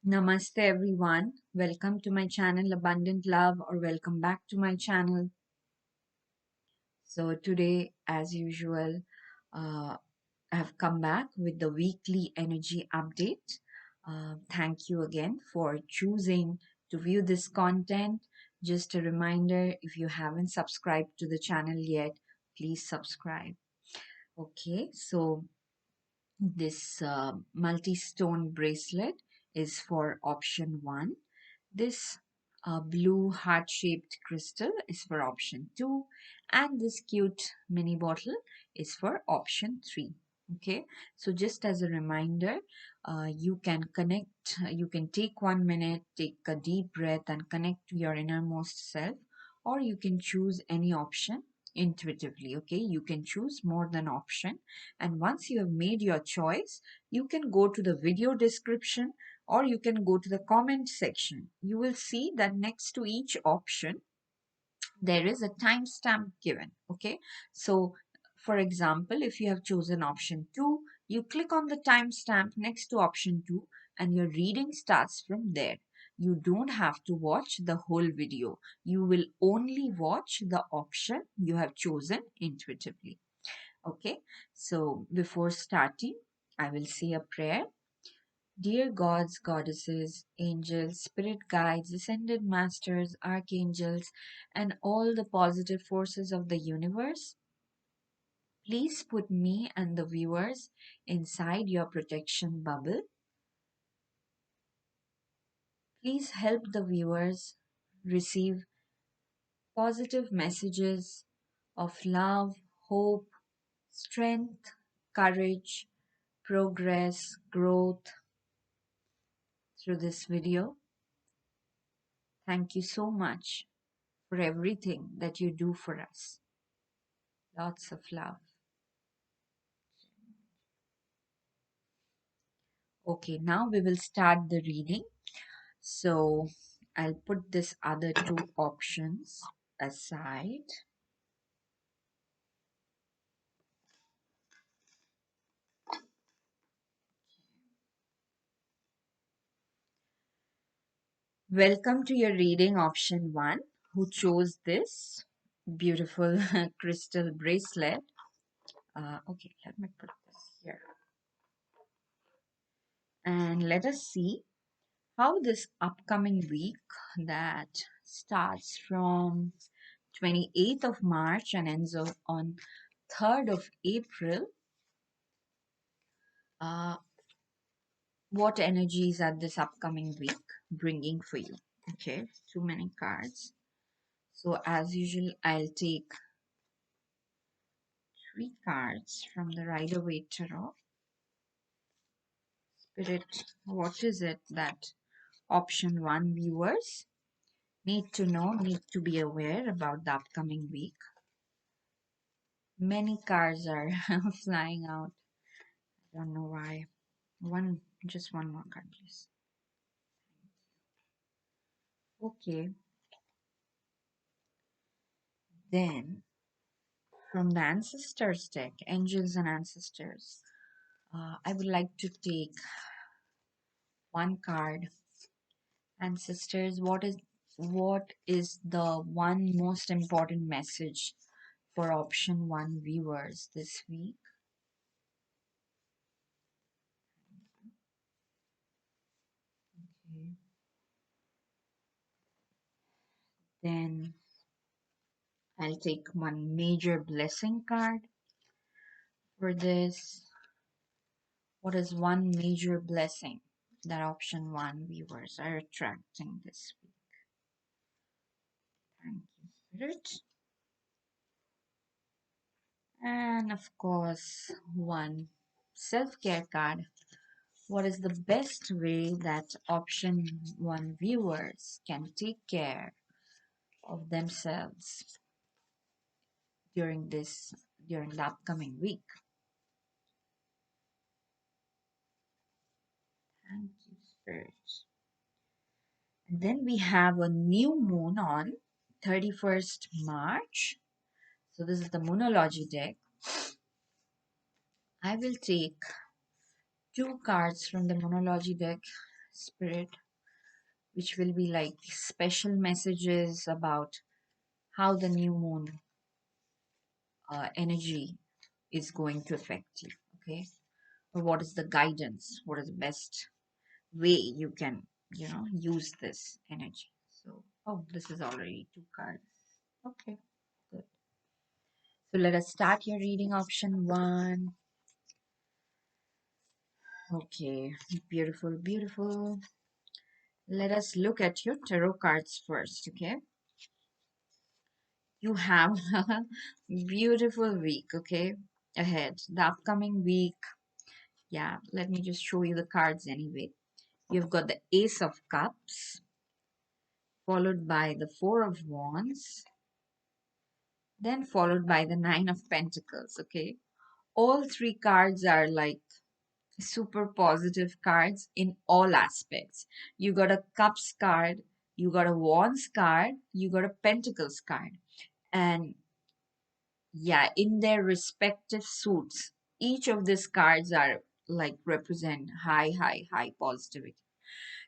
Namaste everyone. Welcome to my channel Abundant Love or welcome back to my channel. So today as usual I have come back with the weekly energy update. Thank you again for choosing to view this content. Just a reminder, if you haven't subscribed to the channel yet, please subscribe. Okay, so this multi-stone bracelet is for option 1. This blue heart-shaped crystal is for option 2, and this cute mini bottle is for option 3. Okay, so just as a reminder, you can connect, you can take 1 minute, take a deep breath and connect to your innermost self, or you can choose any option intuitively. Okay, you can choose more than option, and once you have made your choice, you can go to the video description or you can go to the comment section. You will see that next to each option there is a timestamp given. Okay, so for example, if you have chosen option 2, you click on the timestamp next to option 2 and your reading starts from there. You don't have to watch the whole video. You will only watch the option you have chosen intuitively. Okay, so before starting, I will say a prayer. Dear gods, goddesses, angels, spirit guides, ascended masters, archangels, and all the positive forces of the universe, please put me and the viewers inside your protection bubble. Please help the viewers receive positive messages of love, hope, strength, courage, progress, growth through this video. Thank you so much for everything that you do for us. Lots of love. Okay, now we will start the reading. So I'll put this other two options aside. Welcome to your reading option 1, who chose this beautiful crystal bracelet. Okay, let me put this here. And let us see how this upcoming week that starts from 28th of March and ends on 3rd of April, uh, what energies are this upcoming week bringing for you. Okay, too many cards. So as usual, I'll take 3 cards from the Rider-Waite Tarot. Spirit, what is it that option 1 viewers need to know, need to be aware about the upcoming week? Many cards are flying out. I don't know why. Just one more card, please. Okay. Then, from the Ancestors deck, Angels and Ancestors, I would like to take one card. Ancestors, what is the one most important message for option 1 viewers this week? Okay. Then I'll take one major blessing card for this. What is one major blessing that option 1 viewers are attracting this week? Thank you, Spirit. And of course, one self-care card. What is the best way that option 1 viewers can take care of themselves during the upcoming week? Thank you, Spirit. And then we have a new moon on 31st March. So this is the Moonology deck. I will take 2 cards from the Moonology deck spirit, which will be like special messages about how the new moon energy is going to affect you. Okay, or what is the guidance? What is the best way you can, use this energy? So, oh, this is already two cards. Okay, good. So let us start your reading. Option one. Okay, beautiful, beautiful. Let us look at your tarot cards first, okay? You have a beautiful week, okay? Ahead. The upcoming week. Yeah, let me just show you the cards anyway. You've got the Ace of Cups, followed by the Four of Wands, then followed by the Nine of Pentacles, okay? All three cards are like super positive cards in all aspects. You got a Cups card, you got a Wands card, you got a Pentacles card. And yeah, in their respective suits, each of these cards are like represent high positivity.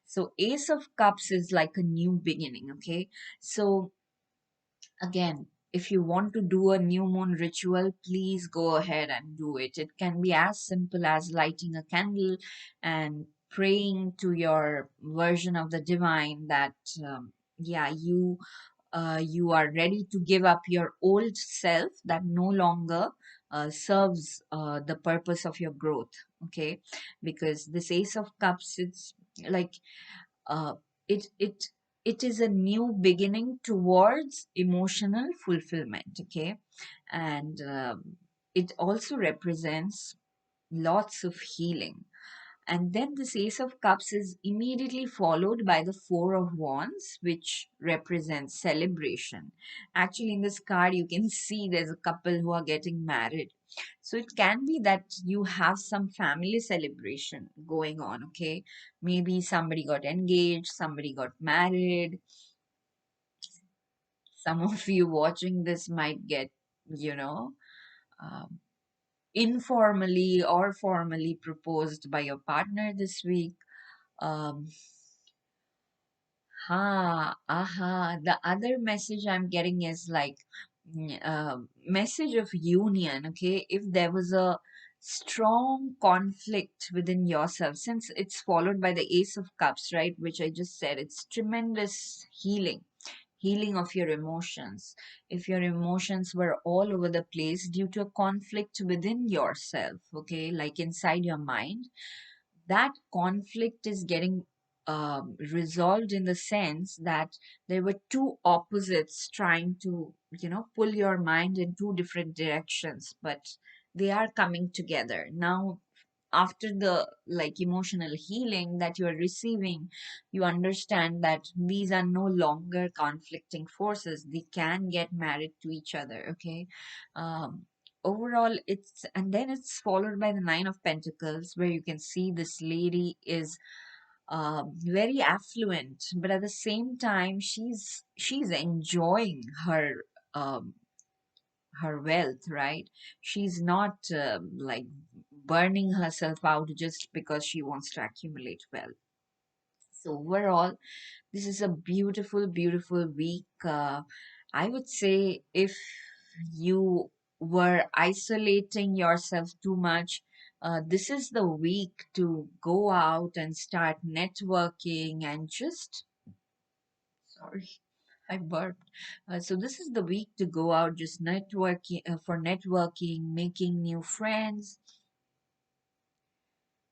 So Ace of Cups is like a new beginning, okay? So again, if you want to do a new moon ritual, please go ahead and do it. It can be as simple as lighting a candle and praying to your version of the divine that, yeah, you are ready to give up your old self that no longer serves the purpose of your growth. Okay, because this Ace of Cups, it's like uh, it it it is a new beginning towards emotional fulfillment. Okay, and it also represents lots of healing. And then this Ace of Cups is immediately followed by the Four of Wands, which represents celebration. Actually, in this card, you can see there's a couple who are getting married. So it can be that you have some family celebration going on, okay? Maybe somebody got engaged, somebody got married. Some of you watching this might get, you know, um, informally or formally proposed by your partner this week. Um, The other message I'm getting is like message of union. Okay, if there was a strong conflict within yourself, since it's followed by the Ace of Cups, right? Which I just said, it's tremendous healing of your emotions. If your emotions were all over the place due to a conflict within yourself, okay, like inside your mind, that conflict is getting resolved in the sense that there were two opposites trying to, pull your mind in two different directions, but they are coming together now. After the like emotional healing that you are receiving, you understand that these are no longer conflicting forces. They can get married to each other. Okay, um, overall it's, and then it's followed by the Nine of Pentacles, where you can see this lady is very affluent, but at the same time she's enjoying um, her wealth, right? She's not like burning herself out just because she wants to accumulate wealth. So overall, this is a beautiful, beautiful week. I would say if you were isolating yourself too much, this is the week to go out and start networking and just, sorry, I burped. So this is the week to go out, just networking, for networking, making new friends.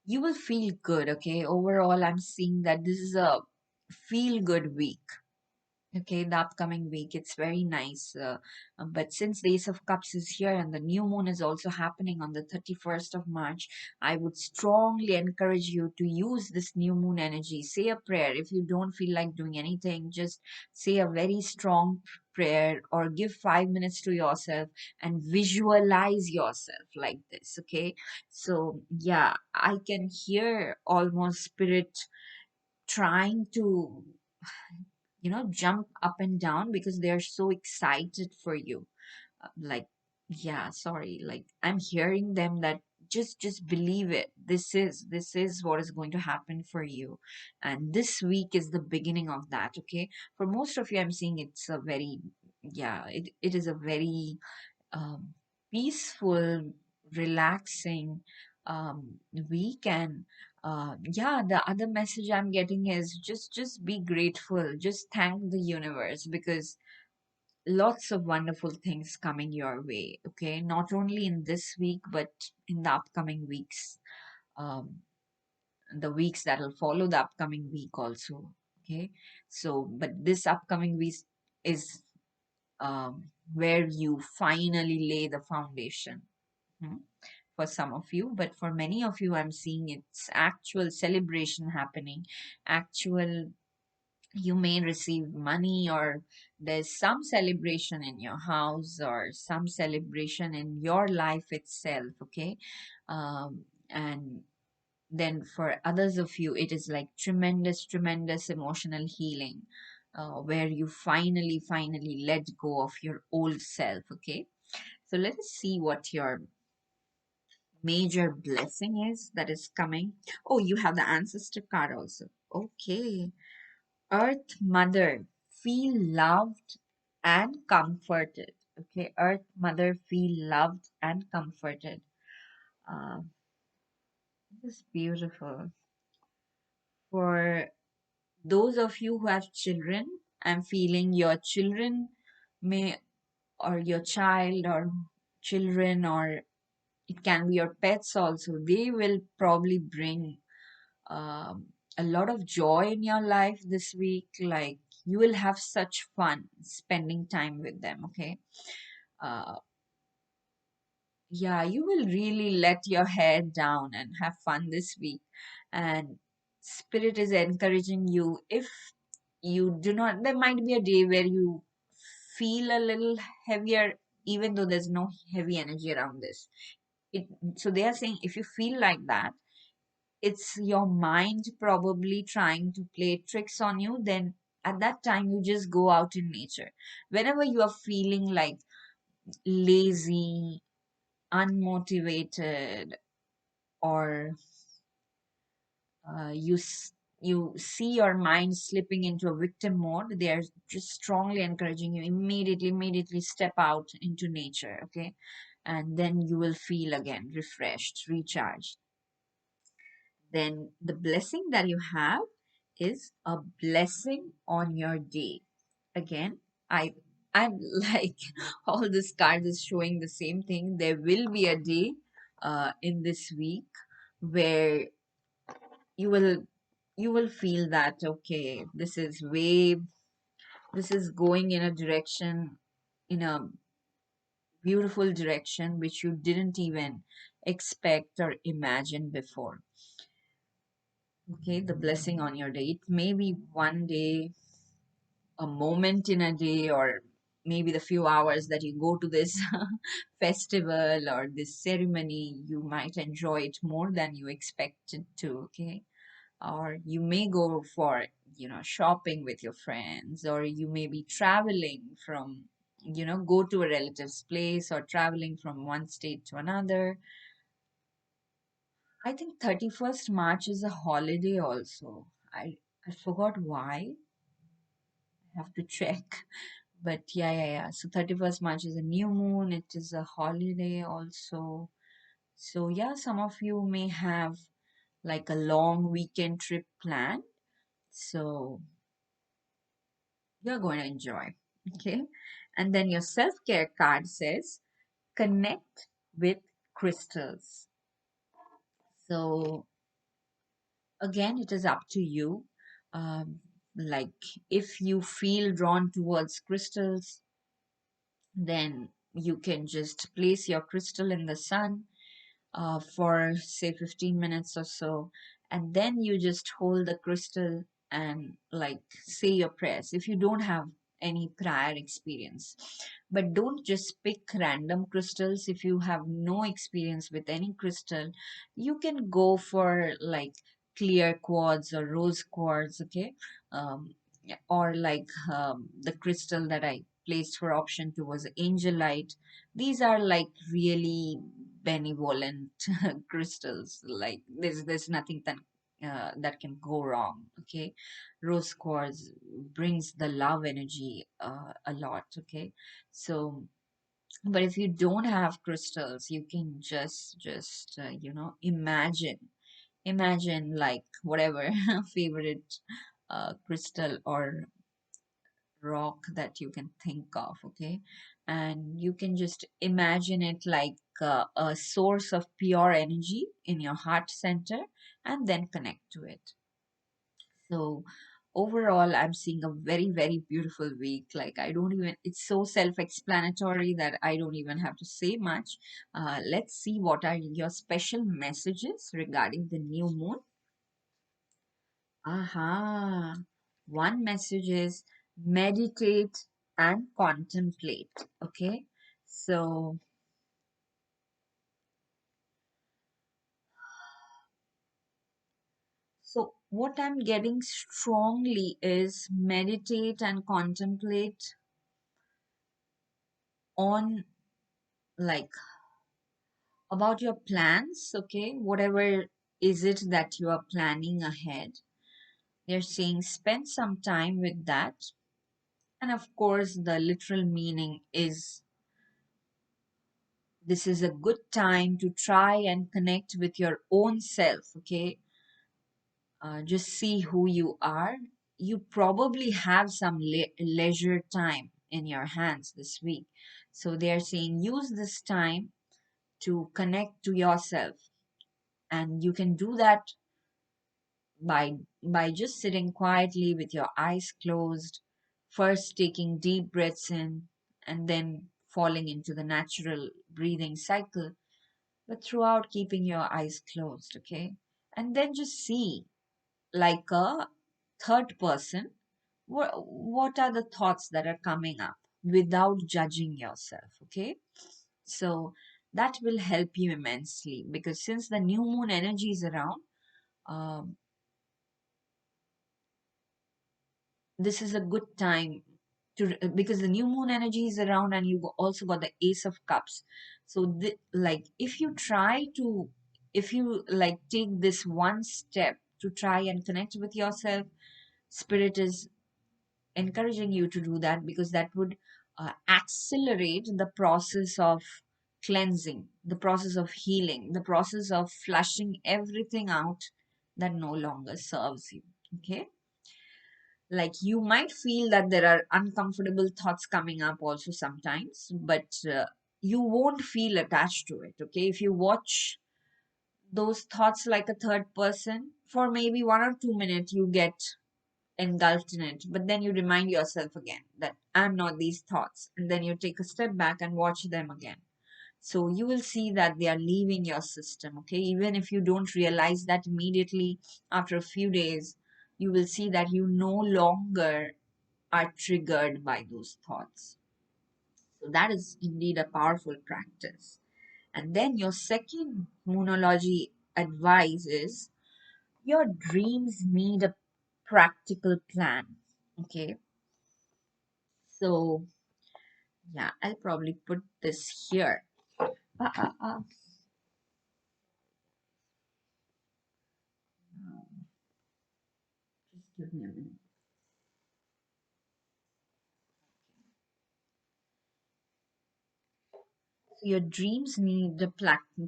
You will feel good, okay? Overall, I'm seeing that this is a feel good week. Okay, the upcoming week, it's very nice. But since the Ace of Cups is here and the new moon is also happening on the 31st of March, I would strongly encourage you to use this new moon energy. Say a prayer. If you don't feel like doing anything, just say a very strong prayer or give 5 minutes to yourself and visualize yourself like this. Okay, so yeah, I can hear almost spirit trying to, jump up and down because they're so excited for you. Like, yeah, sorry, like I'm hearing them that just believe it. This is what is going to happen for you, and this week is the beginning of that. Okay, for most of you, I'm seeing it's a very, yeah, it is a very um, peaceful, relaxing week. And yeah, the other message I'm getting is just be grateful, just thank the universe, because lots of wonderful things coming your way. Okay, not only in this week but in the upcoming weeks, um, the weeks that will follow the upcoming week also. Okay, so but this upcoming week is where you finally lay the foundation. Hmm, for some of you, but for many of you, I'm seeing it's actual celebration happening. Actual, you may receive money, or there's some celebration in your house, or some celebration in your life itself. Okay, and then for others of you, it is like tremendous emotional healing, where you finally let go of your old self. Okay, so let us see what your major blessing is that is coming. Oh, you have the ancestor card also. Okay. Earth Mother, feel loved and comforted. Okay. Earth Mother, feel loved and comforted. Uh, this is beautiful. For those of you who have children, I'm feeling your children may, or your child, or children, or it can be your pets also, they will probably bring um, a lot of joy in your life this week. Like, you will have such fun spending time with them. Okay, uh, yeah, you will really let your hair down and have fun this week. And spirit is encouraging you, if you do not, there might be a day where you feel a little heavier, even though there's no heavy energy around this. So they are saying, if you feel like that, it's your mind probably trying to play tricks on you. Then at that time, you just go out in nature. Whenever you are feeling like lazy, unmotivated, or you see your mind slipping into a victim mode, they are just strongly encouraging you, immediately step out into nature. Okay, and then you will feel again refreshed, recharged. Then the blessing that you have is a blessing on your day. Again, I I'm like, all this card is showing the same thing. There will be a day in this week where you will you will feel that, okay, this is going in a direction, in a beautiful direction which you didn't even expect or imagine before. Okay, the blessing on your day. It may be one day, a moment in a day, or maybe the few hours that you go to this festival or this ceremony. You might enjoy it more than you expected to. Okay, or you may go for, shopping with your friends, or you may be traveling from, go to a relative's place, or traveling from one state to another. I think 31st March is a holiday also. I forgot why. I have to check. But yeah. So 31st March is a new moon. It is a holiday also. So yeah, some of you may have like a long weekend trip planned. So you're going to enjoy. Okay. And then your self-care card says connect with crystals. So again, it is up to you. Um, like, if you feel drawn towards crystals, then you can just place your crystal in the sun for say 15 minutes or so, and then you just hold the crystal and like say your prayers if you don't have any prior experience. But don't just pick random crystals. If you have no experience with any crystal, you can go for like clear quartz or rose quartz. Okay, yeah, or like the crystal that I placed for option 2 was angelite. These are like really benevolent crystals. Like there's nothing that can go wrong. Okay, rose quartz brings the love energy a lot. Okay, so but if you don't have crystals, you can just imagine like whatever favorite crystal or rock that you can think of. Okay, and you can just imagine it like a source of pure energy in your heart center, and then connect to it. So overall, I'm seeing a very beautiful week. Like I don't even, it's so self-explanatory that I don't even have to say much. Let's see what are your special messages regarding the new moon. Aha. One message is meditate and contemplate. Okay. So, so what I'm getting strongly is meditate and contemplate on like about your plans. Okay. Whatever is it that you are planning ahead. They're saying spend some time with that. And of course, the literal meaning is this is a good time to try and connect with your own self. Okay, just see who you are. You probably have some leisure time in your hands this week, so they are saying use this time to connect to yourself, and you can do that by just sitting quietly with your eyes closed, first taking deep breaths in and then falling into the natural breathing cycle, but throughout keeping your eyes closed. Okay, and then just see like a third person what are the thoughts that are coming up without judging yourself. Okay, so that will help you immensely, because since the new moon energy is around, um, this is a good time to, because the new moon energy is around and you also got the ace of cups. So like if you try to, if you like take this one step to try and connect with yourself, spirit is encouraging you to do that, because that would accelerate the process of cleansing, the process of healing, the process of flushing everything out that no longer serves you. Okay, like you might feel that there are uncomfortable thoughts coming up also sometimes, but you won't feel attached to it. Okay, if you watch those thoughts like a third person for maybe 1 or 2 minutes, you get engulfed in it, but then you remind yourself again that I'm not these thoughts, and then you take a step back and watch them again. So you will see that they are leaving your system. Okay, even if you don't realize that immediately, after a few days you will see that you no longer are triggered by those thoughts. So that is indeed a powerful practice. And then your second moonology advice is your dreams need a practical plan. Okay, so yeah, I'll probably put this here. Uh, uh, uh. Just give me a minute. So your dreams need a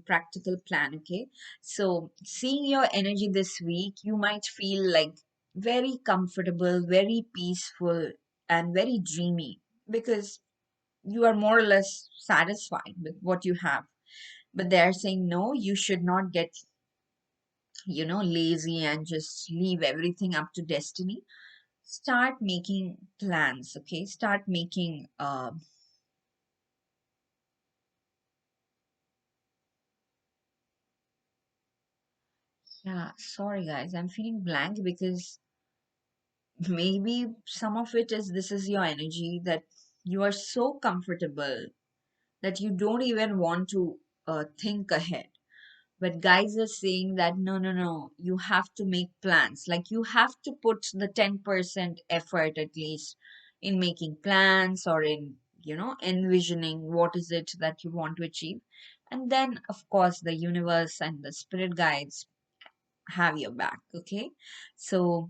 practical plan. Okay, so seeing your energy this week, you might feel like very comfortable, very peaceful, and very dreamy, because you are more or less satisfied with what you have. But they are saying no, you should not get lazy and just leave everything up to destiny. Start making plans. Okay, start making yeah, sorry guys, I'm feeling blank because maybe some of it is this is your energy that you are so comfortable that you don't even want to think ahead. But guys are saying that no, no, no, you have to make plans. Like you have to put the 10% effort at least in making plans, or in envisioning what is it that you want to achieve. And then, of course, the universe and the spirit guides have your back. Okay. So,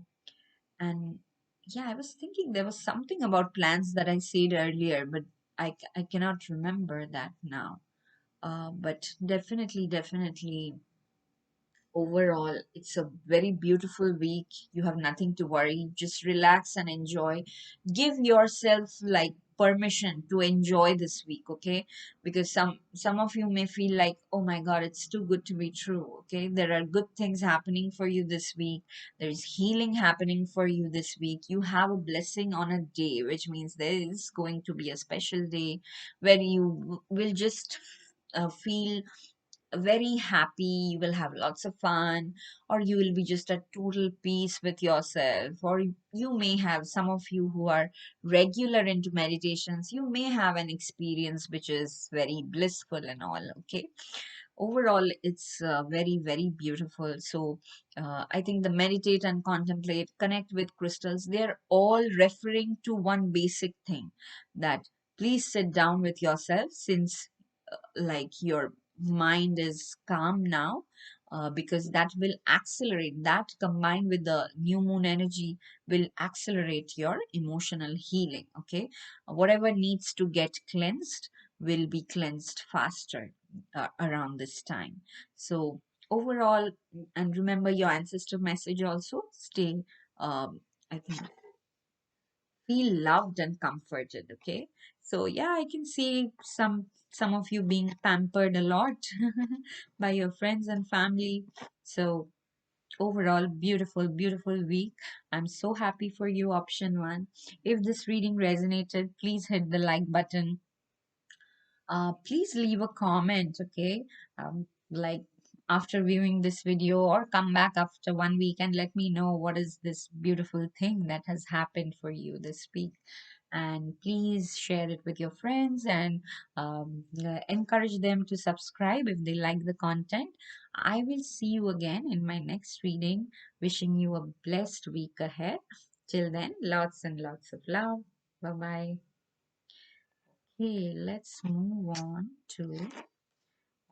and yeah, I was thinking there was something about plans that I said earlier, but I cannot remember that now. But definitely, overall, it's a very beautiful week. You have nothing to worry. Just relax and enjoy. Give yourself like permission to enjoy this week, okay? Because some of you may feel like, oh my God, it's too good to be true. Okay, there are good things happening for you this week. There's healing happening for you this week. You have a blessing on a day, which means there is going to be a special day where you will just feel very happy, you will have lots of fun, or you will be just at total peace with yourself, or you may have, some of you who are regular into meditations, you may have an experience which is very blissful and all. Okay, overall it's very beautiful. So I think the meditate and contemplate, connect with crystals, they're all referring to one basic thing, that please sit down with yourself, since like your mind is calm now, because that will accelerate, that combined with the new moon energy will accelerate your emotional healing. Okay, whatever needs to get cleansed will be cleansed faster around this time. So overall, and remember your ancestor message also, stay, I think, feel loved and comforted. Okay, so yeah, I can see some of you being pampered a lot by your friends and family. So overall, beautiful week. I'm so happy for you, option one. If this reading resonated, please hit the like button. Please leave a comment, okay? Like after viewing this video, or come back after 1 week and let me know what is this beautiful thing that has happened for you this week. And please share it with your friends, and encourage them to subscribe if they like the content. I will see you again in my next reading. Wishing you a blessed week ahead. Till then, lots and lots of love. Bye bye. Okay, let's move on to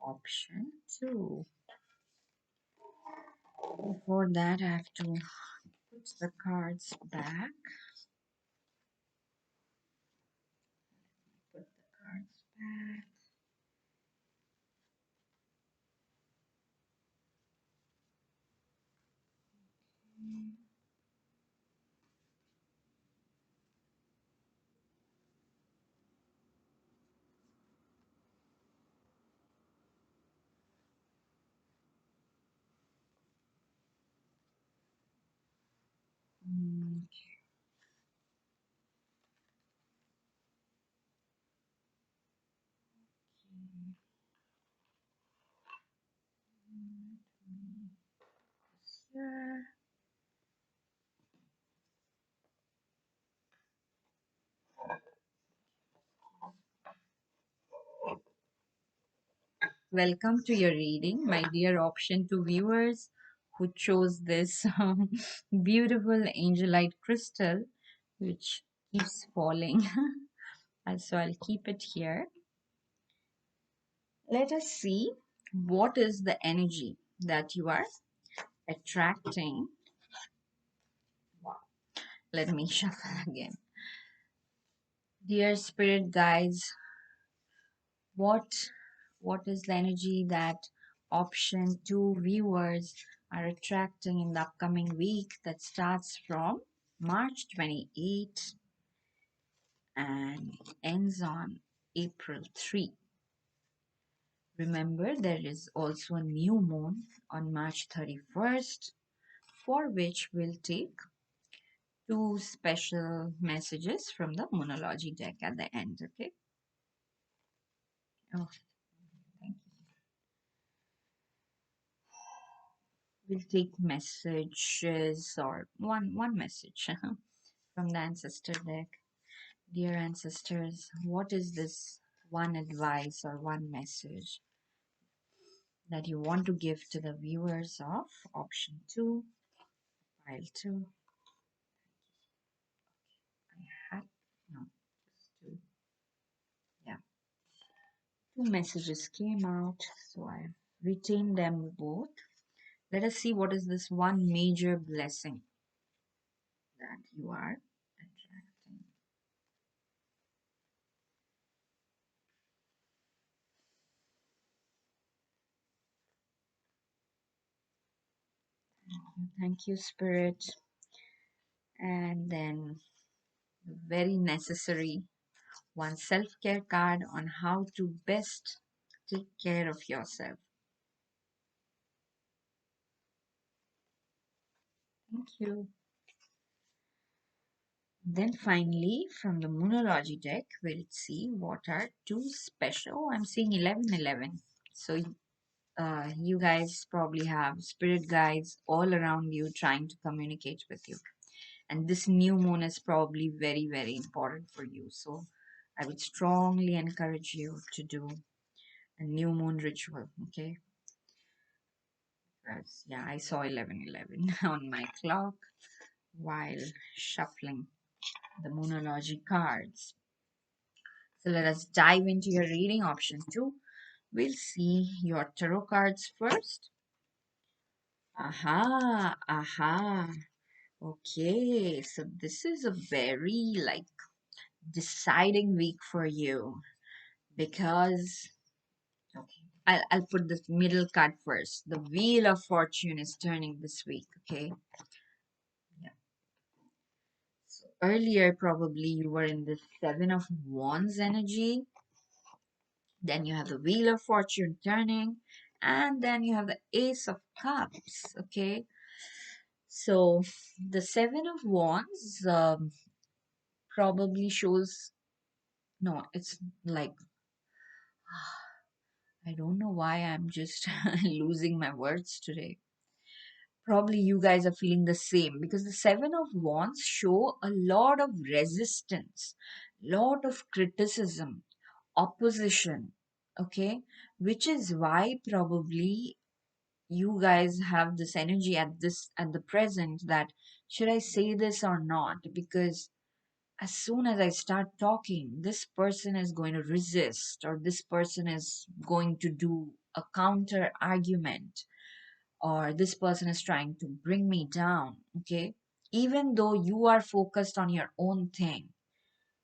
option two. Before that, I have to put the cards back. Put the cards back. Mm, here. Welcome to your reading, my dear option two viewers who chose this beautiful angelite crystal, which keeps falling. So I'll keep it here. Let us see what is the energy that you are attracting. Wow. Let me shuffle again. Dear spirit guides, what what is the energy that option two viewers are attracting in the upcoming week that starts from March 28 and ends on April 3? Remember, there is also a new moon on March 31st, for which we'll take two special messages from the Moonology deck at the end. Okay. Oh, thank you. We'll take messages, or one message from the ancestor deck. Dear ancestors, what is this one advice or one message that you want to give to the viewers of option two, pile two? I had no, just two. Yeah. Two messages came out, so I've retained them both. Let us see what is this one major blessing that you are attracting. Thank you, Spirit. And then the very necessary one self care card on how to best take care of yourself. Thank you. Then finally, from the Moonology deck, we'll see what are two special. I'm seeing 1111. So you guys probably have spirit guides all around you trying to communicate with you. And this new moon is probably very, very important for you. So I would strongly encourage you to do a new moon ritual. Okay. Because, yeah, I saw 1111 on my clock while shuffling the Moonology cards. So let us dive into your reading. Option 2. We'll see your tarot cards first. Aha, aha. Okay, so this is a very deciding week for you because okay, I'll put the middle card first. The Wheel of Fortune is turning this week, okay? Yeah. So earlier probably you were in the Seven of Wands energy. Then you have the Wheel of Fortune turning, and then you have the Ace of Cups. Okay, so the Seven of Wands probably shows no, it's like I don't know why I'm just losing my words today. Probably you guys are feeling the same because the Seven of Wands show a lot of resistance, lot of criticism, opposition. Okay, which is why probably you guys have this energy at the present that should I say this or not, because as soon as I start talking this person is going to resist or this person is going to do a counter argument or this person is trying to bring me down. Okay, even though you are focused on your own thing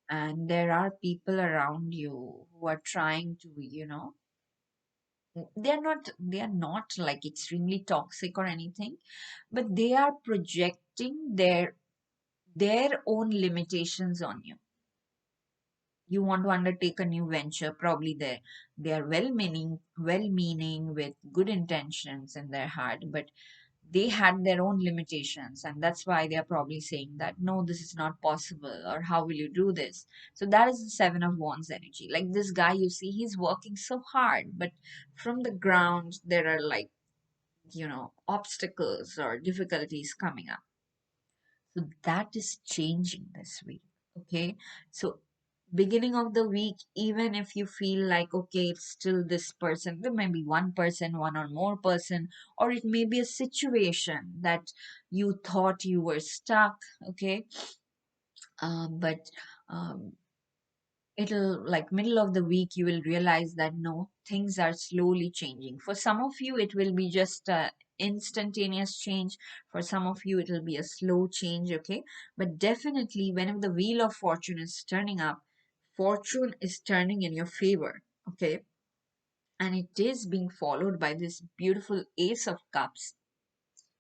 and there are people around you who are trying to they are not like extremely toxic or anything, but they are projecting their own limitations on you. You want to undertake a new venture, probably they are well meaning with good intentions in their heart, but they had their own limitations, and that's why they are probably saying that no, this is not possible, or how will you do this. So that is the Seven of Wands energy. Like this guy, you see, he's working so hard, but from the ground there are obstacles or difficulties coming up. So that is changing this week. Okay, so beginning of the week, even if you feel like okay, it's still this person, there may be one person, one or more person, or it may be a situation that you thought you were stuck. Okay, but um, it'll like middle of the week you will realize that no, things are slowly changing. For some of you it will be just a instantaneous change, for some of you it'll be a slow change. Okay, but definitely whenever the Wheel of Fortune is turning up, fortune is turning in your favor. Okay, and it is being followed by this beautiful Ace of Cups.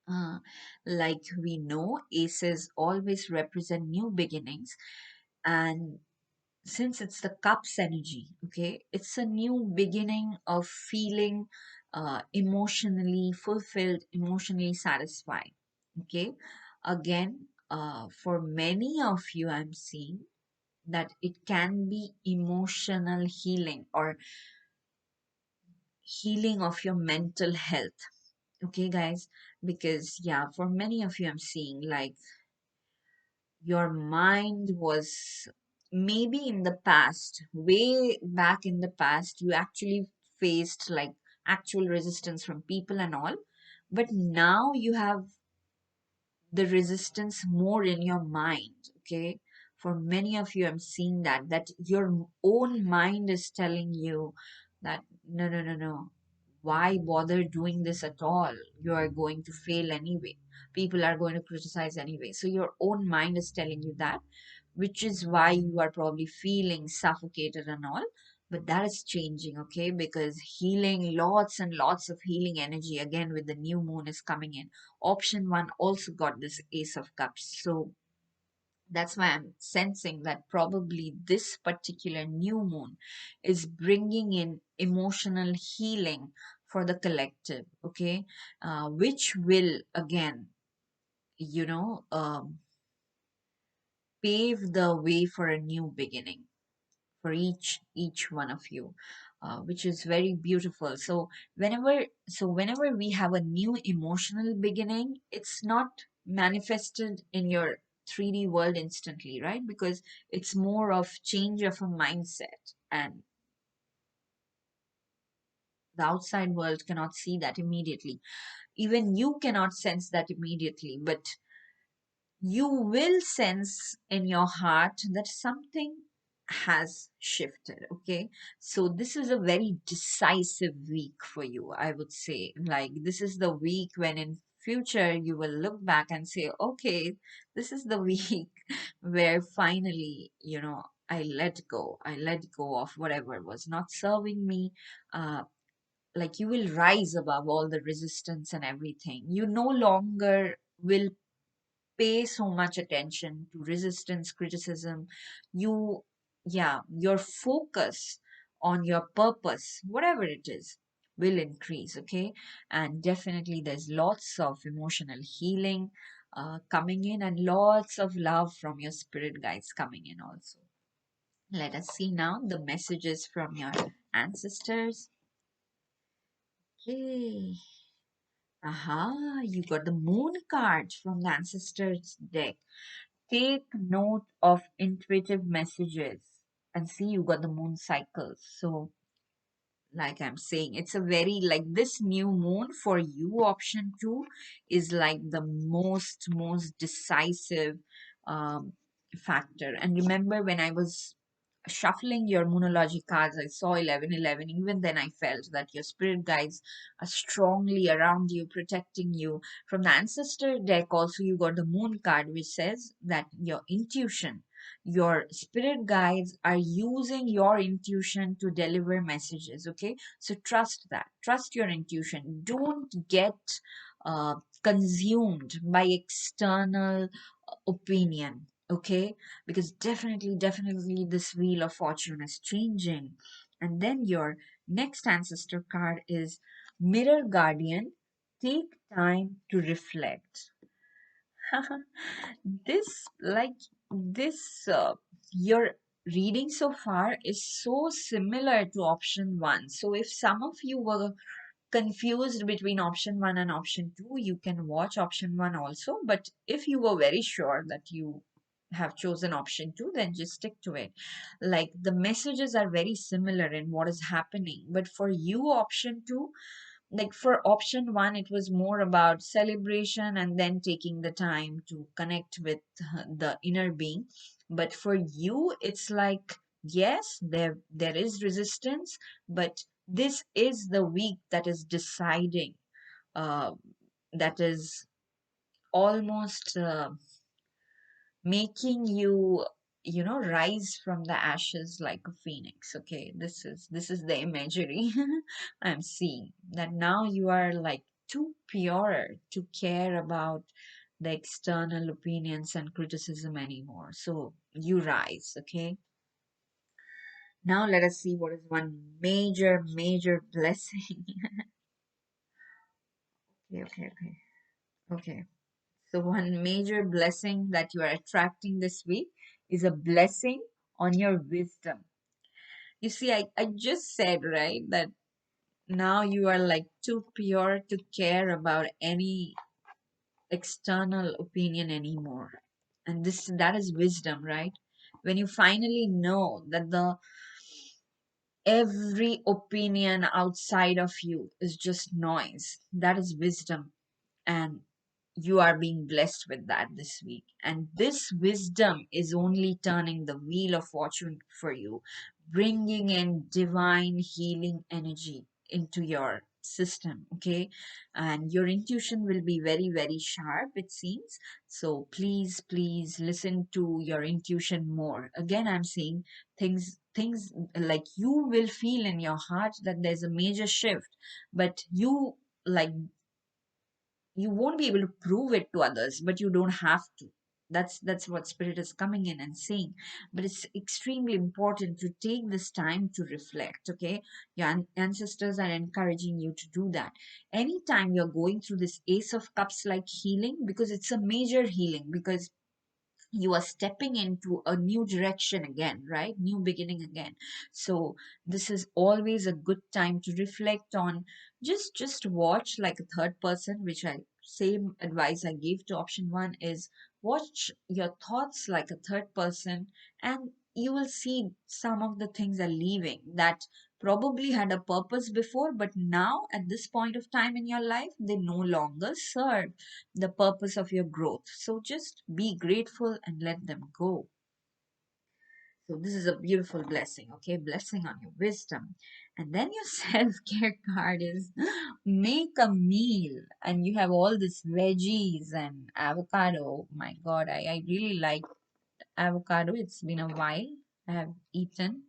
uh, like we know, aces always represent new beginnings, and since it's the cups energy, okay, it's a new beginning of feeling emotionally fulfilled, emotionally satisfied. Okay, again, for many of you I'm seeing that it can be emotional healing or healing of your mental health. Okay guys, because yeah, for many of you I'm seeing like your mind was maybe in the past, way back in the past, you actually faced like actual resistance from people and all, but now you have the resistance more in your mind. Okay, for many of you I'm seeing that your own mind is telling you that no, no, no, no. Why bother doing this at all? You are going to fail anyway. People are going to criticize anyway. So your own mind is telling you that, which is why you are probably feeling suffocated and all. But that is changing, okay? Because healing, lots and lots of healing energy again with the new moon is coming in. Option one also got this Ace of Cups. So that's why I'm sensing that probably this particular new moon is bringing in emotional healing for the collective, okay? Which will again, you know, pave the way for a new beginning for each one of you, which is very beautiful. So whenever we have a new emotional beginning, it's not manifested in your 3D world instantly, right? Because it's more of change of a mindset, and the outside world cannot see that immediately. Even you cannot sense that immediately, but you will sense in your heart that something has shifted, okay? So this is a very decisive week for you, I would say. Like, this is the week when in future you will look back and say, okay, this is the week where finally, I let go of whatever was not serving me. Like, you will rise above all the resistance and everything. You no longer will pay so much attention to resistance, criticism. You, yeah, your focus on your purpose, whatever it is, will increase, okay? And definitely, there's lots of emotional healing coming in, and lots of love from your spirit guides coming in also. Let us see now the messages from your ancestors. Okay. Aha, you got the moon card from the ancestors deck. Take note of intuitive messages, and see, you got the moon cycles. So like I'm saying, it's a very, like, this new moon for you, option two, is like the most decisive um factor. And remember, when I was shuffling your moonology cards, I saw 1111. Even then, I felt that your spirit guides are strongly around you, protecting you. From the ancestor deck, also, you got the moon card, which says that your intuition, your spirit guides are using your intuition to deliver messages, okay? So trust that. Trust your intuition. Don't get uh, consumed by external opinion, okay? Because definitely this wheel of fortune is changing. And then your next ancestor card is Mirror Guardian. Take time to reflect. this like this Your reading so far is so similar to option one. So if some of you were confused between option one and option two, you can watch option one also. But if you were very sure that you have chosen option two, then just stick to it. Like, the messages are very similar in what is happening, but for you, option two, like, for option one, it was more about celebration and then taking the time to connect with the inner being. But for you, it's like, yes, there is resistance, but this is the week that is deciding, uh, that is almost making you, rise from the ashes like a phoenix. Okay, this is the imagery I'm seeing, that now you are like too pure to care about the external opinions and criticism anymore. So you rise, okay? Now let us see what is one major blessing. Okay. So one major blessing that you are attracting this week is a blessing on your wisdom. You see, I just said, right, that now you are like too pure to care about any external opinion anymore. And that is wisdom, right? When you finally know that the every opinion outside of you is just noise, that is wisdom. And you are being blessed with that this week. And this wisdom is only turning the wheel of fortune for you, bringing in divine healing energy into your system. Okay, and your intuition will be very, very sharp, it seems. So please, please listen to your intuition more. Again, I'm saying things like you will feel in your heart that there's a major shift, but like you won't be able to prove it to others, but you don't have to. That's what spirit is coming in and saying. But it's extremely important to take this time to reflect. Okay, your ancestors are encouraging you to do that anytime you're going through this ace of cups like healing, because it's a major healing, because you are stepping into a new direction again, right? New beginning again. So this is always a good time to reflect on. Just watch like a third person, which I same advice I gave to option one is watch your thoughts like a third person, and you will see some of the things are leaving that probably had a purpose before, but now at this point of time in your life they no longer serve the purpose of your growth. So just be grateful and let them go. So this is a beautiful blessing, okay? Blessing on your wisdom. And then your self-care card is make a meal. And you have all this veggies and avocado. Oh my God, I really like avocado. It's been a while I have eaten.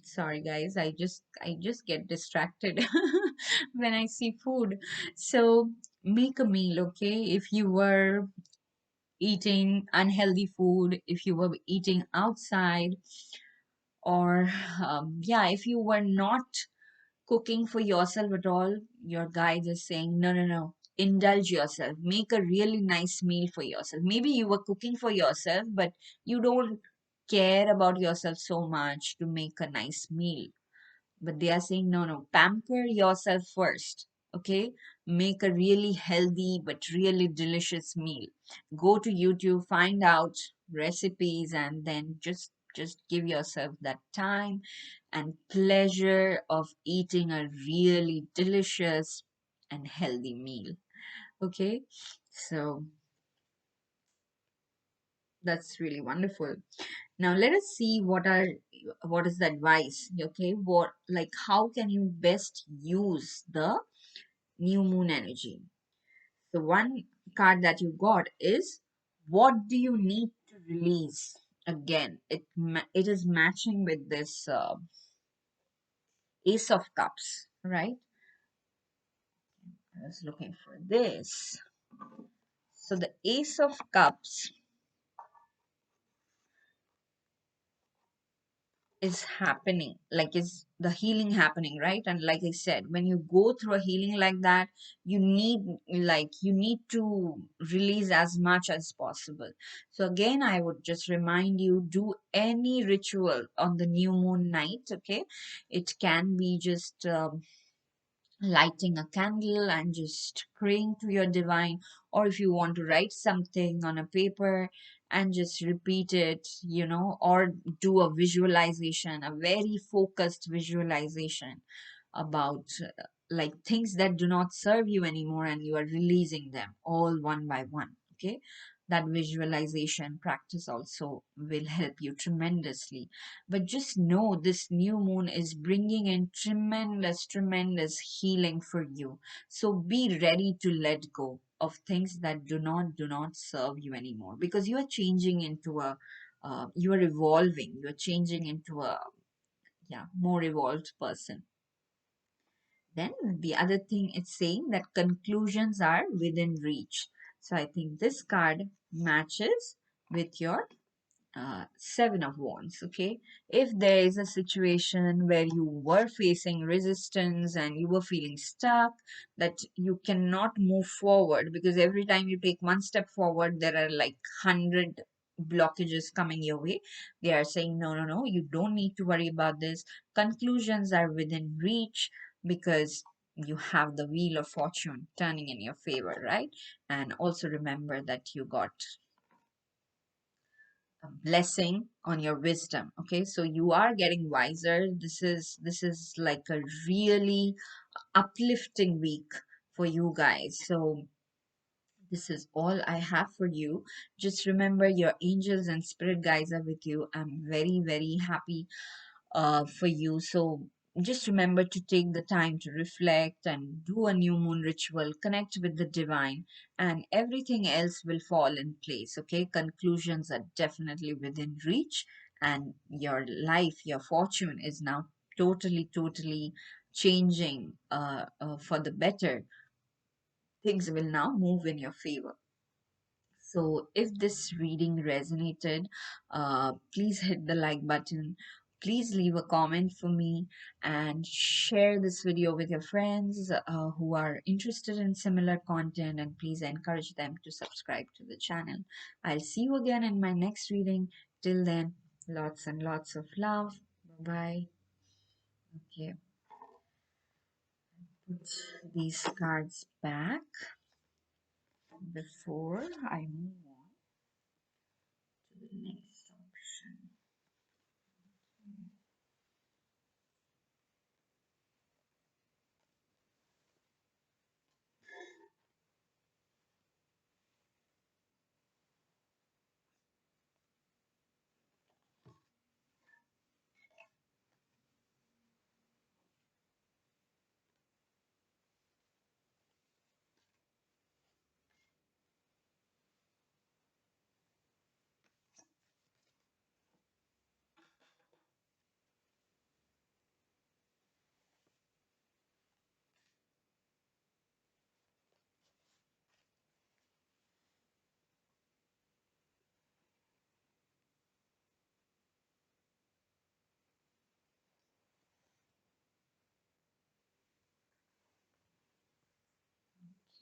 Sorry guys, I just get distracted when I see food. So make a meal, okay? If you were eating unhealthy food, if you were eating outside, or yeah, if you were not cooking for yourself at all, your guide is saying, no, no, no. Indulge yourself. Make a really nice meal for yourself. Maybe you were cooking for yourself, but you don't care about yourself so much to make a nice meal. But they are saying, no, no, pamper yourself first. Okay, make a really healthy but really delicious meal. Go to YouTube, find out recipes, and then just give yourself that time and pleasure of eating a really delicious and healthy meal. Okay, so that's really wonderful. Now let us see what is the advice. Okay, what, like, how can you best use the new moon energy? The one card that you got is, what do you need to release? Again, it is matching with this ace of cups, right? I was looking for this. So the ace of cups is happening, like, is the healing happening, right? And like I said, when you go through a healing like that, you need to release as much as possible. So again, I would just remind you, do any ritual on the new moon night. Okay, it can be just lighting a candle and just praying to your divine, or if you want to write something on a paper and just repeat it, or do a visualization, a very focused visualization about like things that do not serve you anymore, and you are releasing them all one by one. Okay, that visualization practice also will help you tremendously. But just know this new moon is bringing in tremendous, tremendous healing for you. So be ready to let go of things that do not serve you anymore, because you are changing into you are evolving, you are changing into a, yeah, more evolved person. Then the other thing, it's saying that conclusions are within reach. So I think this card matches with your Seven of Wands. Okay, if there is a situation where you were facing resistance and you were feeling stuck, that you cannot move forward because every time you take one step forward there are like 100 blockages coming your way, they are saying, no, no, no, you don't need to worry about this. Conclusions are within reach, because you have the wheel of fortune turning in your favor, right? And also remember that you got a blessing on your wisdom. Okay, so you are getting wiser. This is like a really uplifting week for you guys. So this is all I have for you. Just remember, your angels and spirit guides are with you. I'm very, very happy for you. So just remember to take the time to reflect and do a new moon ritual, connect with the divine, and everything else will fall in place. Okay, conclusions are definitely within reach, and your life, your fortune is now totally changing for the better. Things will now move in your favor. So, if this reading resonated, please hit the like button. Please leave a comment for me and share this video with your friends who are interested in similar content, and please encourage them to subscribe to the channel. I'll see you again in my next reading. Till then, lots and lots of love. Bye bye. Okay, put these cards back before I move on to the next option.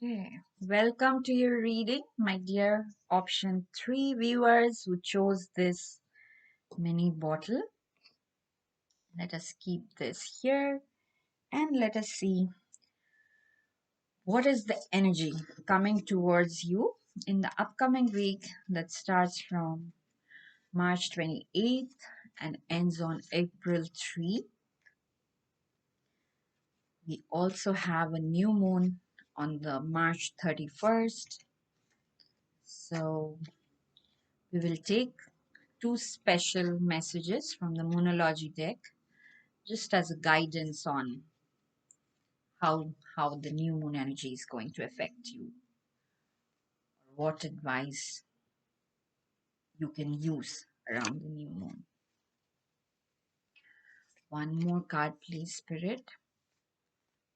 Okay, welcome to your reading, my dear option 3 viewers who chose this mini bottle. Let us keep this here and let us see what is the energy coming towards you in the upcoming week that starts from March 28th and ends on April 3. We also have a new moon on the March 31st. So we will take two special messages from the Moonology deck just as a guidance on how the new moon energy is going to affect you, or what advice you can use around the new moon. One more card, please, Spirit.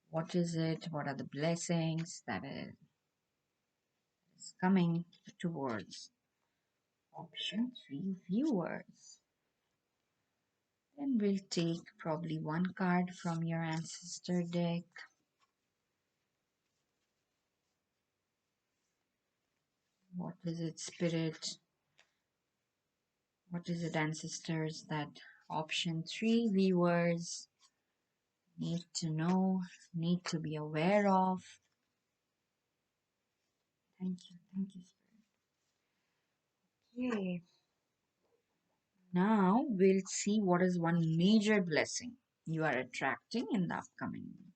What is it? What are the blessings that is coming towards option 3 viewers? Then we'll take probably one card from your ancestor deck. What is it, Spirit? What is it, ancestors, that option 3 viewers need to know, need to be aware of? Thank you, Spirit. Okay, now we'll see what is one major blessing you are attracting in the upcoming week.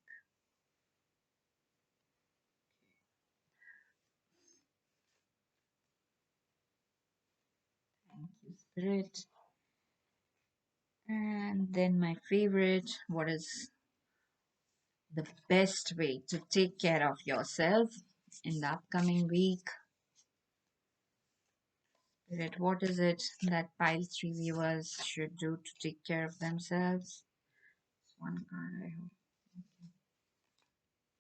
Thank you, Spirit. And then my favorite, what is the best way to take care of yourself in the upcoming week? Spirit, what is it that pile 3 viewers should do to take care of themselves? One card, I hope.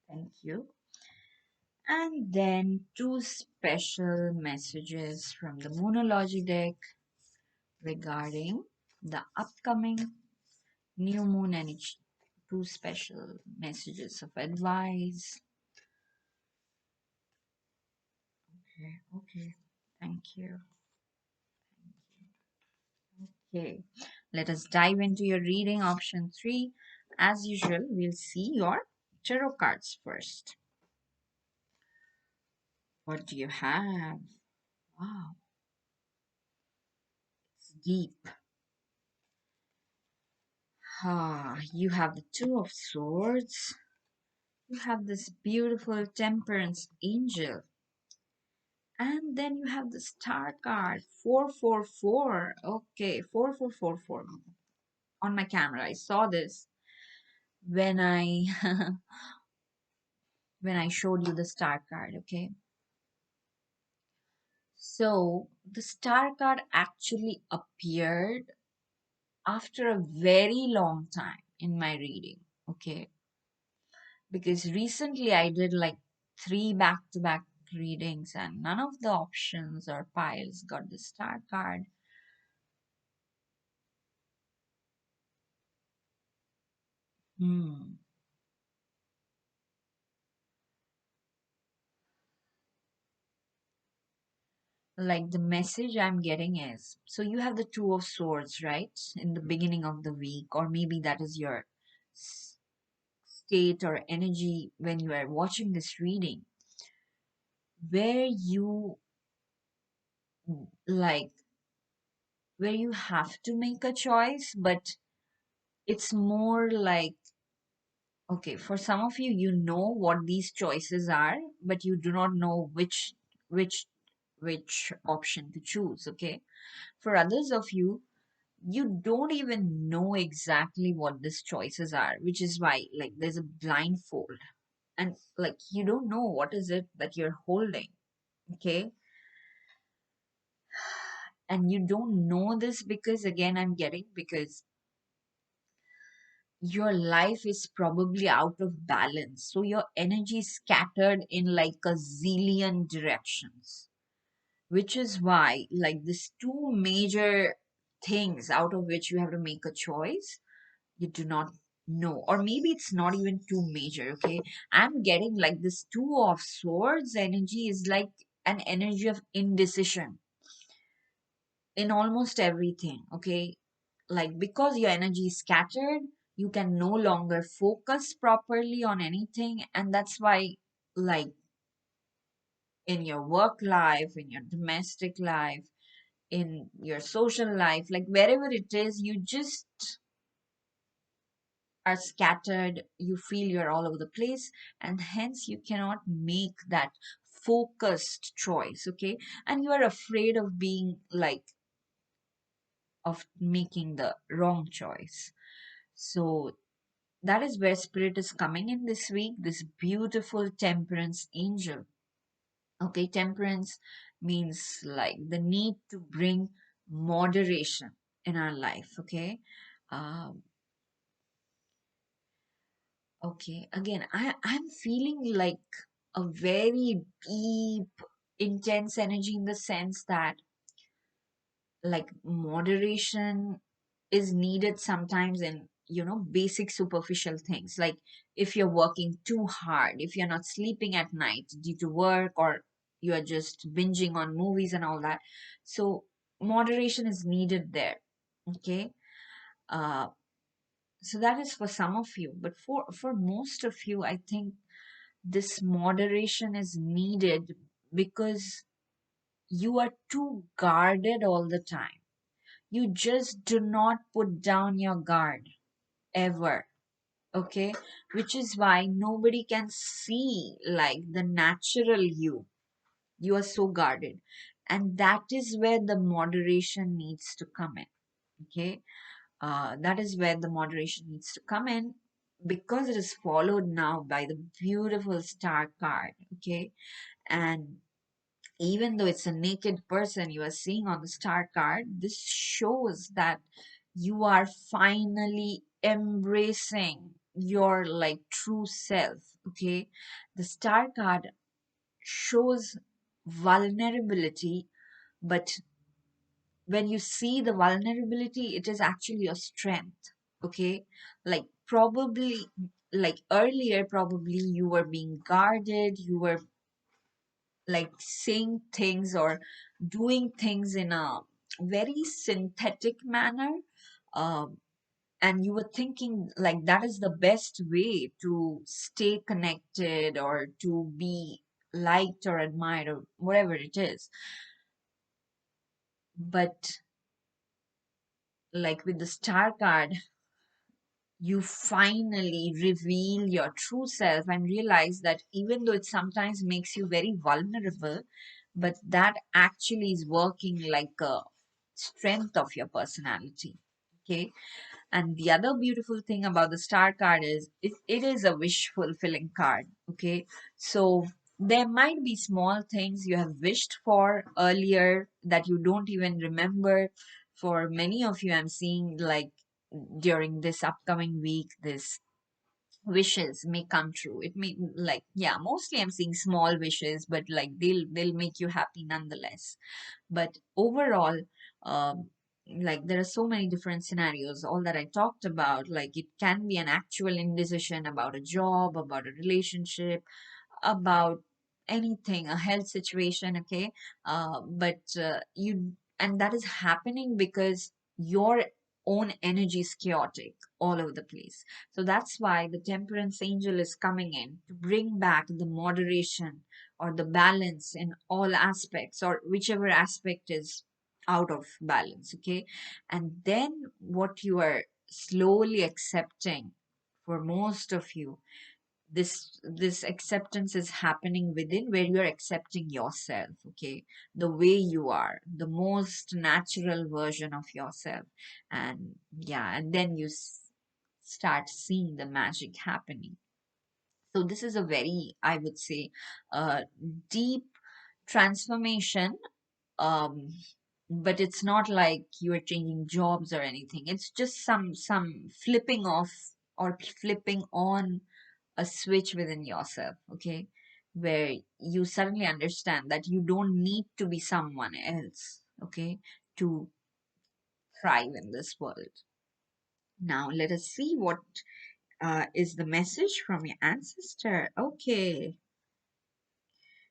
Thank you. And then two special messages from the Moonology deck regarding the upcoming new moon energy. Two special messages of advice. Okay. Thank you. Okay, let us dive into your reading option 3. As usual, we'll see your tarot cards first. What do you have? Wow, it's deep. You have the Two of Swords. You have this beautiful Temperance Angel. And then you have the Star card, 444. Okay, 4444. on my camera. I saw this when I when I showed you the star card, okay? So the star card actually appeared after a very long time in my reading, okay? Because recently I did like three back-to-back readings and none of the options or piles got the star card. Hmm. Like the message I'm getting is, so you have the Two of Swords, right? In the beginning of the week, or maybe that is your s- state or energy when you are watching this reading, where you like, where you have to make a choice, but it's more like, okay, for some of you, you know what these choices are, but you do not know which which option to choose, okay? For others of you, you don't even know exactly what these choices are, which is why like there's a blindfold and like you don't know what is it that you're holding, okay? And you don't know this because again I'm getting because your life is probably out of balance, so your energy is scattered in like a zillion directions, which is why like these two major things out of which you have to make a choice, you do not know, or maybe it's not even too major, okay? I'm getting like this Two of Swords energy is like an energy of indecision in almost everything, okay? Like because your energy is scattered, you can no longer focus properly on anything, and that's why like in your work life, in your domestic life, in your social life, like wherever it is, you just are scattered, you feel you're all over the place, and hence you cannot make that focused choice, okay? And you are afraid of being like, of making the wrong choice. So that is where spirit is coming in this week, this beautiful temperance angel. Okay, temperance means like the need to bring moderation in our life, okay? Um, Okay, again, I'm feeling like a very deep, intense energy in the sense that like moderation is needed sometimes in, basic superficial things. Like if you're working too hard, if you're not sleeping at night due to work, or you're just binging on movies and all that. So moderation is needed there. Okay. Uh, so that is for some of you, but for most of you, I think this moderation is needed because you are too guarded all the time. You just do not put down your guard ever. Okay, which is why nobody can see like the natural you. You are so guarded, and that is where the moderation needs to come in. Okay, that is where the moderation needs to come in because it is followed now by the beautiful star card. Okay, and even though it's a naked person you are seeing on the star card, this shows that you are finally embracing your like true self. Okay, the star card shows vulnerability, but when you see the vulnerability, it is actually a strength. Okay, like probably like earlier probably you were being guarded, you were like saying things or doing things in a very synthetic manner, um, and you were thinking like that is the best way to stay connected or to be liked or admired or whatever it is. But like with the star card, you finally reveal your true self and realize that even though it sometimes makes you very vulnerable, but that actually is working like a strength of your personality. Okay. And the other beautiful thing about the star card is it is a wish fulfilling card. Okay. So there might be small things you have wished for earlier that you don't even remember. For many of you, I'm seeing like during this upcoming week, this wishes may come true. It may, like, yeah, mostly I'm seeing small wishes, but like they'll make you happy nonetheless. But overall, um like there are so many different scenarios, all that I talked about. Like it can be an actual indecision about a job, about a relationship, about anything, a health situation. Okay. But you and that is happening because your own energy is chaotic all over the place. So that's why the temperance angel is coming in to bring back the moderation or the balance in all aspects, or whichever aspect is out of balance. Okay. And then what you are slowly accepting, for most of you, this acceptance is happening within, where you are accepting yourself. Okay. The way you are, the most natural version of yourself. And yeah, and then you start seeing the magic happening. So this is a very, I would say, uh, deep transformation. um but it's not like you are changing jobs or anything. It's just some flipping off or flipping on a switch within yourself. Okay. Where you suddenly understand that you don't need to be someone else. Okay. To thrive in this world. Now let us see what is the message from your ancestor. Okay.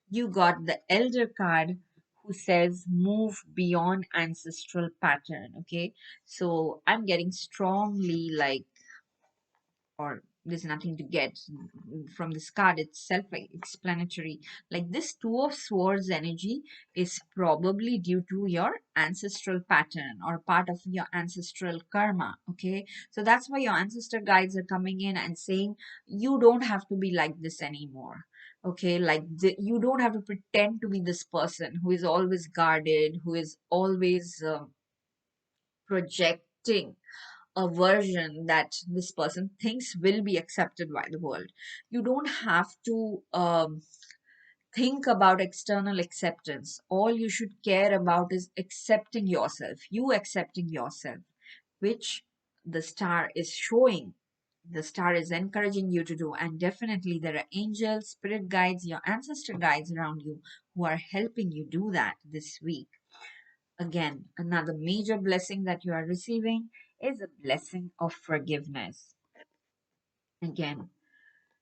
You got the elder card, who says move beyond ancestral pattern. Okay. So I'm getting strongly like, or there's nothing to get from this card. It's self-explanatory. Like this two of swords energy is probably due to your ancestral pattern or part of your ancestral karma. Okay. So that's why your ancestor guides are coming in and saying you don't have to be like this anymore. Okay. Like you don't have to pretend to be this person who is always guarded, who is always projecting a version that this person thinks will be accepted by the world. You don't have to think about external acceptance. All you should care about is accepting yourself, you accepting yourself, which the star is showing. The star is encouraging you to do, and definitely there are angels, spirit guides, your ancestor guides around you who are helping you do that this week. Again, another major blessing that you are receiving is a blessing of forgiveness. Again,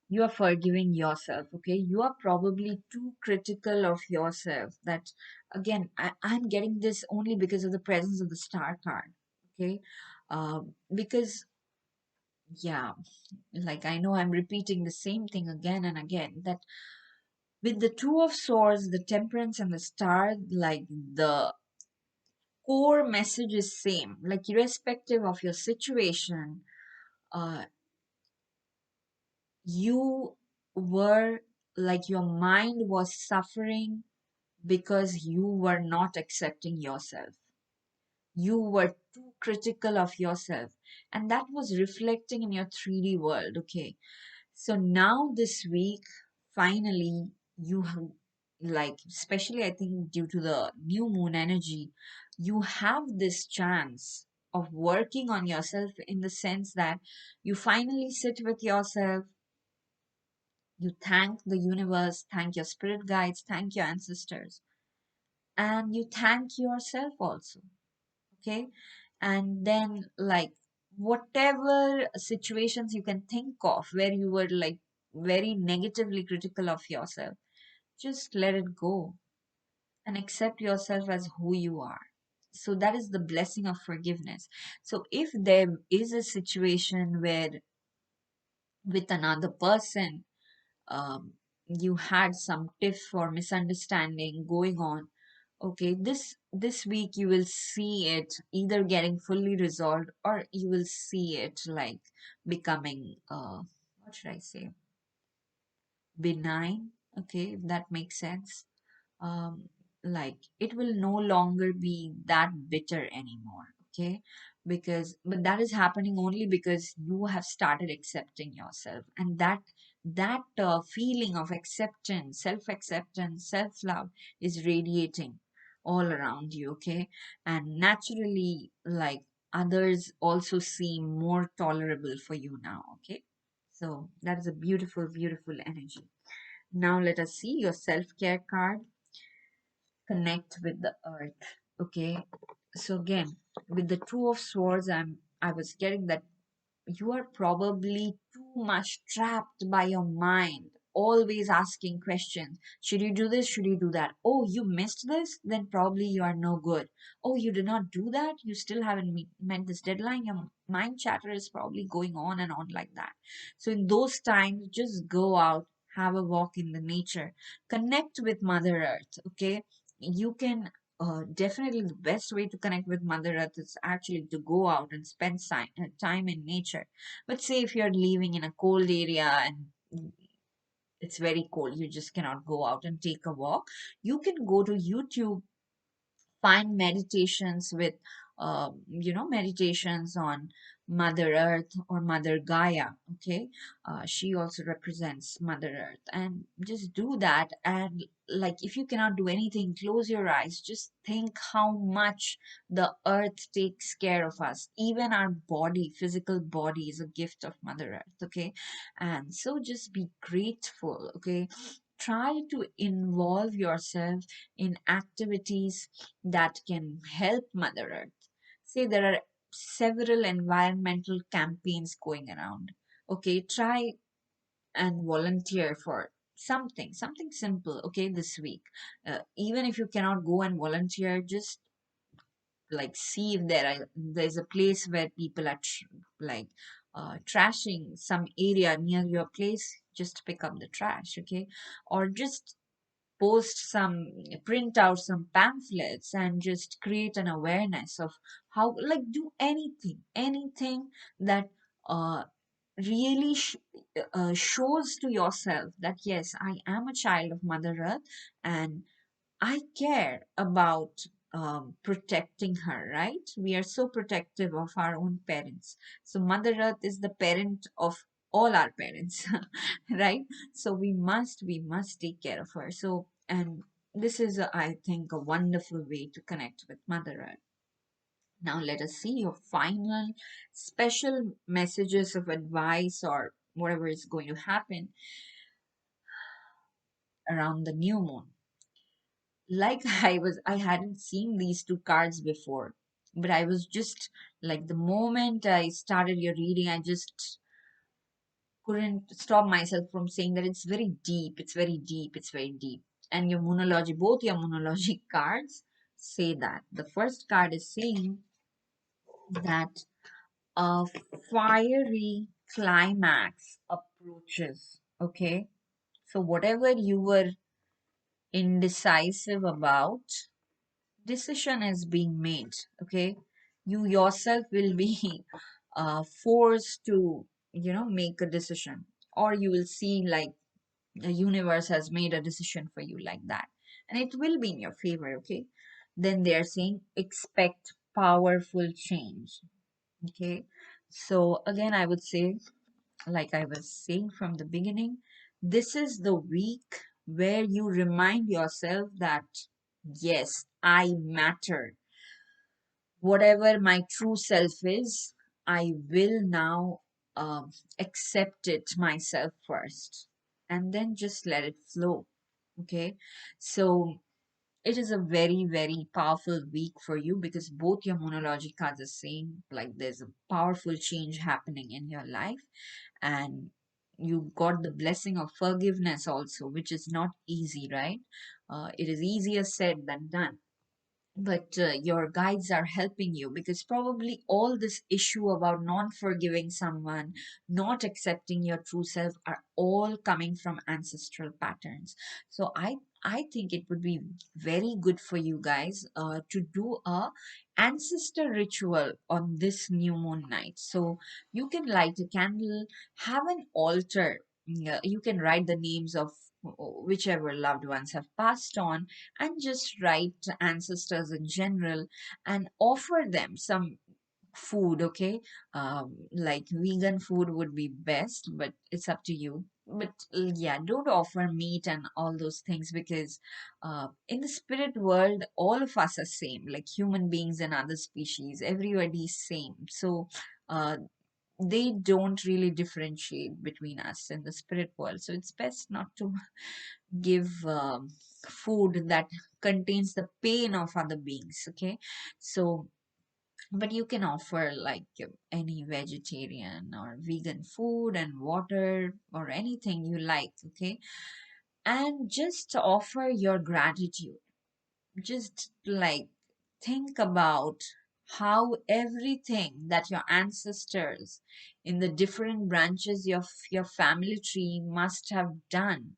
you are forgiving yourself. Okay. You are probably too critical of yourself. That, again, I'm getting this only because of the presence of the star card. Okay. Because, yeah, like I know I'm repeating the same thing again and again, that with the two of swords, the temperance and the star, like the core message is same. Like irrespective of your situation, uh, you were, like, your mind was suffering because you were not accepting yourself. You were too critical of yourself, and that was reflecting in your 3D world. Okay. So now this week, finally, you have, like, especially I think due to the new moon energy, you have this chance of working on yourself, in the sense that you finally sit with yourself, you thank the universe, thank your spirit guides, thank your ancestors, and you thank yourself also. Okay. And then, like, whatever situations you can think of where you were like very negatively critical of yourself, just let it go and accept yourself as who you are. So that is the blessing of forgiveness. So if there is a situation where with another person, um, you had some tiff or misunderstanding going on, okay, this week you will see it either getting fully resolved, or you will see it like becoming what should I say, benign. Okay, if that makes sense. Like it will no longer be that bitter anymore. Okay. but that is happening only because you have started accepting yourself, and that feeling of acceptance, self love is radiating all around you, okay? And naturally, like, others also seem more tolerable for you now, okay? So that is a beautiful, beautiful energy. Now let us see your self-care card. Connect with the earth, okay? So again, with the two of swords, I was getting that you are probably too much trapped by your mind, always asking questions. Should you do this? Should you do that? Oh, you missed this? Then probably you are no good. Oh, you did not do that? You still haven't met this deadline? Your mind chatter is probably going on and on like that. So, in those times, just go out, have a walk in the nature, connect with Mother Earth, okay? You can definitely, the best way to connect with Mother Earth is actually to go out and spend time in nature. But say if you're living in a cold area and it's very cold, you just cannot go out and take a walk. You can go to YouTube, find meditations with meditations on Mother Earth or Mother Gaia, okay? She also represents Mother Earth, and just do that. And like, if you cannot do anything, close your eyes, just think how much the earth takes care of us. Even our body, physical body, is a gift of Mother Earth, okay? And so just be grateful, okay? Try to involve yourself in activities that can help Mother Earth. Say there are several environmental campaigns going around. Okay, try and volunteer for something simple, okay, this week. Even if you cannot go and volunteer, just like see if there's a place where people are trashing some area near your place. Just pick up the trash, okay? Or just print out some pamphlets and just create an awareness of how, like, do anything that uh, really shows to yourself that yes, I am a child of Mother Earth, and I care about protecting her, right? We are so protective of our own parents. So, Mother Earth is the parent of all our parents, right? So, we must take care of her. So, and this is, I think, a wonderful way to connect with Mother Earth. Now, let us see your final special messages of advice or whatever is going to happen around the new moon. Like, I hadn't seen these two cards before, but I was just like, the moment I started your reading, I just couldn't stop myself from saying that it's very deep, it's very deep, it's very deep. And your monology, both your monology cards say that. The first card is saying that a fiery climax approaches, okay? So whatever you were indecisive about, decision is being made, okay? You yourself will be forced to make a decision, or you will see like the universe has made a decision for you like that, and it will be in your favor, okay? Then they are saying expect powerful change, okay? So again, I would say, like I was saying from the beginning, this is the week where you remind yourself that yes, I matter. Whatever my true self is, I will now accept it myself first, and then just let it flow. Okay, so it is a very, very powerful week for you because both your monology cards are saying like there's a powerful change happening in your life, and you got the blessing of forgiveness also, which is not easy, right? It is easier said than done, but your guides are helping you because probably all this issue about not forgiving someone, not accepting your true self, are all coming from ancestral patterns. So I think it would be very good for you guys to do a ancestor ritual on this new moon night. So you can light a candle, have an altar. You can write the names of whichever loved ones have passed on, and just write ancestors in general and offer them some food, okay? Like vegan food would be best, but it's up to you. But yeah, don't offer meat and all those things, because in the spirit world, all of us are same, like human beings and other species, everybody's same. So uh, they don't really differentiate between us in the spirit world. So it's best not to give food that contains the pain of other beings, okay? So but you can offer like any vegetarian or vegan food and water or anything you like, okay? And just offer your gratitude. Just like think about how everything that your ancestors in the different branches of your family tree must have done,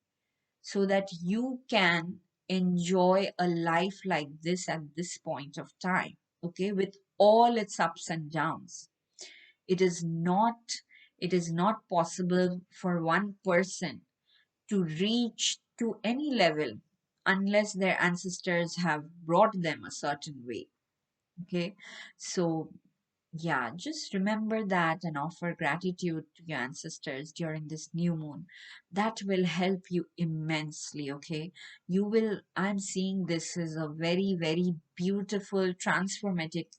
so that you can enjoy a life like this at this point of time, okay, with all its ups and downs. It is not it is not possible for one person to reach to any level unless their ancestors have brought them a certain way, okay? So yeah, just remember that and offer gratitude to your ancestors during this new moon. That will help you immensely, okay? I'm seeing this as a very, very beautiful, transformative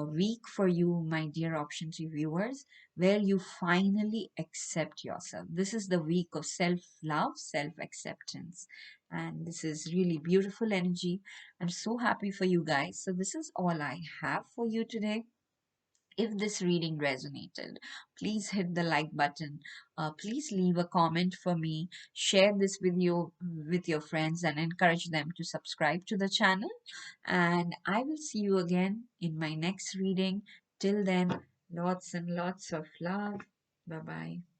week for you, my dear Option 3 viewers, where you finally accept yourself. This is the week of self love, self acceptance. And this is really beautiful energy. I'm so happy for you guys. So, this is all I have for you today. If this reading resonated, please hit the like button. Please leave a comment for me. Share this video with your friends and encourage them to subscribe to the channel. And I will see you again in my next reading. Till then, lots and lots of love. Bye bye.